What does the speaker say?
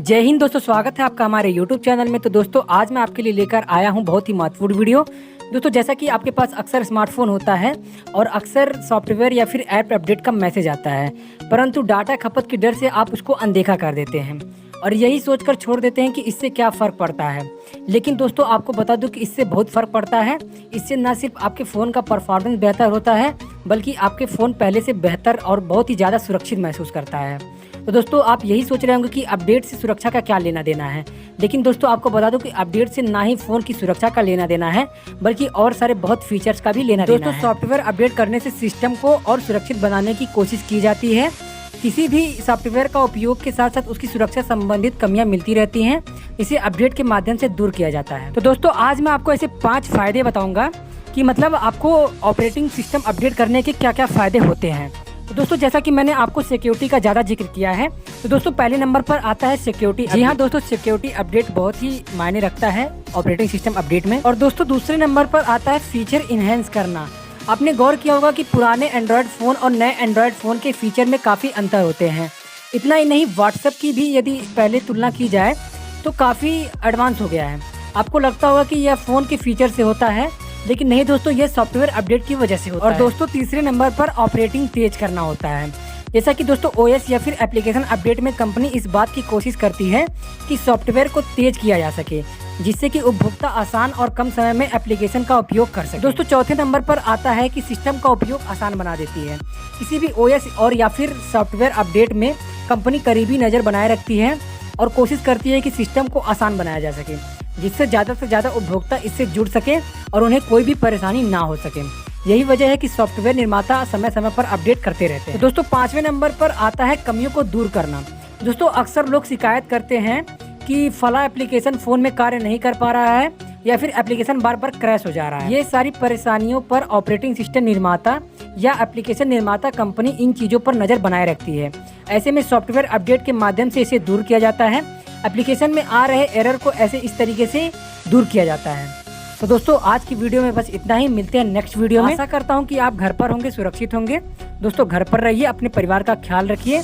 जय हिंद दोस्तों, स्वागत है आपका हमारे YouTube चैनल में। तो दोस्तों आज मैं आपके लिए लेकर आया हूं बहुत ही महत्वपूर्ण वीडियो। दोस्तों जैसा कि आपके पास अक्सर स्मार्टफोन होता है और अक्सर सॉफ्टवेयर या फिर ऐप अपडेट का मैसेज आता है, परंतु डाटा खपत के डर से आप उसको अनदेखा कर देते हैं और यही सोचकर छोड़ देते हैं कि इससे क्या फ़र्क पड़ता है। लेकिन दोस्तों आपको बता दूं कि इससे बहुत फ़र्क पड़ता है। इससे न सिर्फ आपके फ़ोन का परफॉर्मेंस बेहतर होता है, बल्कि आपके फ़ोन पहले से बेहतर और बहुत ही ज़्यादा सुरक्षित महसूस करता है। तो दोस्तों आप यही सोच रहे होंगे कि अपडेट से सुरक्षा का क्या लेना देना है, लेकिन दोस्तों आपको बता दूं कि अपडेट से ना ही फ़ोन की सुरक्षा का लेना देना है, बल्कि और सारे बहुत फीचर्स का भी लेना देना है। दोस्तों सॉफ्टवेयर अपडेट करने से सिस्टम को और सुरक्षित बनाने की कोशिश की जाती है। किसी भी सॉफ्टवेयर का उपयोग के साथ साथ उसकी सुरक्षा संबंधित कमियां मिलती रहती हैं, इसे अपडेट के माध्यम से दूर किया जाता है। तो दोस्तों आज मैं आपको ऐसे 5 फायदे बताऊंगा कि मतलब आपको ऑपरेटिंग सिस्टम अपडेट करने के क्या क्या फ़ायदे होते हैं। तो दोस्तों जैसा कि मैंने आपको सिक्योरिटी का ज़्यादा जिक्र किया है, तो दोस्तों पहले नंबर पर आता है सिक्योरिटी। जी हाँ दोस्तों, सिक्योरिटी अपडेट बहुत ही मायने रखता है ऑपरेटिंग सिस्टम अपडेट में। और दोस्तों दूसरे नंबर पर आता है फीचर इन्हेंस करना। आपने गौर किया होगा कि पुराने एंड्रॉयड फ़ोन और नए एंड्रॉयड फ़ोन के फीचर में काफ़ी अंतर होते हैं। इतना ही नहीं, व्हाट्सएप की भी यदि पहले तुलना की जाए तो काफ़ी एडवांस हो गया है। आपको लगता होगा कि यह फ़ोन के फीचर से होता है, लेकिन नहीं दोस्तों, ये सॉफ्टवेयर अपडेट की वजह से होता है। और दोस्तों तीसरे नंबर पर ऑपरेटिंग तेज करना होता है। जैसा कि दोस्तों ओएस या फिर एप्लीकेशन अपडेट में कंपनी इस बात की कोशिश करती है कि सॉफ्टवेयर को तेज किया जा सके, जिससे कि उपभोक्ता आसान और कम समय में एप्लीकेशन का उपयोग कर सके। दोस्तों चौथे नंबर पर आता है कि सिस्टम का उपयोग आसान बना देती है। किसी भी ओएस और या फिर सॉफ्टवेयर अपडेट में कंपनी करीबी नज़र बनाए रखती है और कोशिश करती है कि सिस्टम को आसान बनाया जा सके, जिससे ज़्यादा से ज़्यादा उपभोक्ता इससे जुड़ सके और उन्हें कोई भी परेशानी ना हो सके। यही वजह है कि सॉफ्टवेयर निर्माता समय समय पर अपडेट करते रहते हैं। तो दोस्तों पांचवें नंबर पर आता है कमियों को दूर करना। दोस्तों अक्सर लोग शिकायत करते हैं कि फला एप्लीकेशन फ़ोन में कार्य नहीं कर पा रहा है या फिर एप्लीकेशन बार बार क्रैश हो जा रहा है। ये सारी परेशानियों पर ऑपरेटिंग सिस्टम निर्माता या एप्लीकेशन निर्माता कंपनी इन चीज़ों पर नज़र बनाए रखती है। ऐसे में सॉफ्टवेयर अपडेट के माध्यम से इसे दूर किया जाता है। एप्लीकेशन में आ रहे एरर को ऐसे इस तरीके से दूर किया जाता है। तो दोस्तों आज की वीडियो में बस इतना ही। मिलते हैं नेक्स्ट वीडियो में। आशा करता हूं कि आप घर पर होंगे, सुरक्षित होंगे। दोस्तों घर पर रहिए, अपने परिवार का ख्याल रखिए।